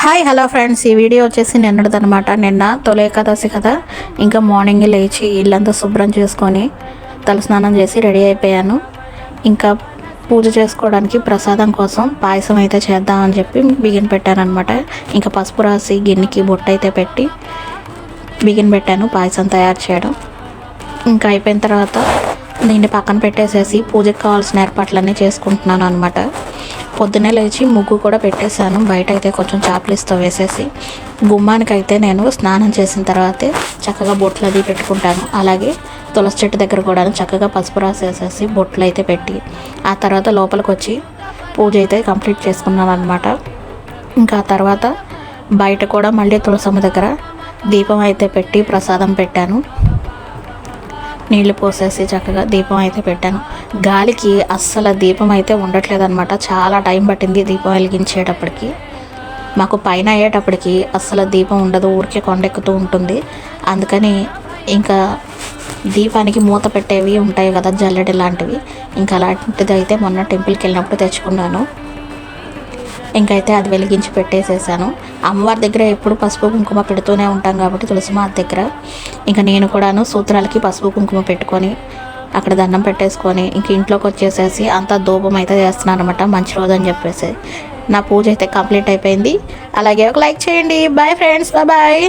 Hi hello friends, ఈ video వచ్చేసి నిన్నటిదనమాట. నిన్న తొలి ఏకాదశి కదా, ఇంకా మార్నింగ్ లేచి ఇల్లంతా శుభ్రం చేసుకొని తలస్నానం చేసి రెడీ అయిపోయాను. ఇంకా పూజ చేసుకోవడానికి ప్రసాదం కోసం పాయసం అయితే చేద్దామని చెప్పి బిగిన్ పెట్టాను అనమాట. ఇంకా పసుపు రాసి గిన్నెకి బొట్టు అయితే పెట్టి బిగిన్ పెట్టాను పాయసం తయారు చేయడం. ఇంకా అయిపోయిన తర్వాత దీన్ని పక్కన పెట్టేసేసి పూజకి కావాల్సిన ఏర్పాట్లన్నీ చేసుకుంటున్నాను అనమాట. పొద్దున్నే లేచి ముగ్గు కూడా పెట్టేశాను. బయట అయితే కొంచెం చాపలిస్తో వేసేసి గుమ్మానికైతే నేను స్నానం చేసిన తర్వాతే చక్కగా బొట్లు అది పెట్టుకుంటాను. అలాగే తులసి చెట్టు దగ్గర కూడా చక్కగా పసుపు రాసేసేసి బొట్లు అయితే పెట్టి ఆ తర్వాత లోపలికి వచ్చి పూజ అయితే కంప్లీట్ చేసుకున్నాను అనమాట. ఇంకా తర్వాత బయట కూడా మళ్ళీ తులసమ్మ దగ్గర దీపం అయితే పెట్టి ప్రసాదం పెట్టాను. నీళ్లు పోసేసి చక్కగా దీపం అయితే పెట్టాను. గాలికి అస్సలు దీపం అయితే ఉండట్లేదు అనమాట. చాలా టైం పట్టింది దీపం వెలిగించేటప్పటికి. మాకు పైన అయ్యేటప్పటికి అస్సలు దీపం ఉండదు, ఊరికే కొండెక్కుతూ ఉంటుంది. అందుకని ఇంకా దీపానికి మూత పెట్టేవి ఉంటాయి కదా, జల్లెడి లాంటివి, ఇంకా అలాంటిది అయితే మొన్న టెంపుల్కి వెళ్ళినప్పుడు తెచ్చుకున్నాను. ఇంకైతే అది వెలిగించి పెట్టేసేసాను. అమ్మవారి దగ్గర ఎప్పుడు పసుపు కుంకుమ పెడుతూనే ఉంటాం కాబట్టి తులసిమాత దగ్గర ఇంకా నేను కూడాను సూత్రాలకి పసుపు కుంకుమ పెట్టుకొని అక్కడ దండం పెట్టేసుకొని ఇంక ఇంట్లోకి వచ్చేసేసి అంతా ధూపం అయితే చేస్తున్నాను అనమాట. మంచి రోజు అని చెప్పేసి నా పూజ అయితే కంప్లీట్ అయిపోయింది. అలాగే ఒక లైక్ చేయండి. Bye friends, bye.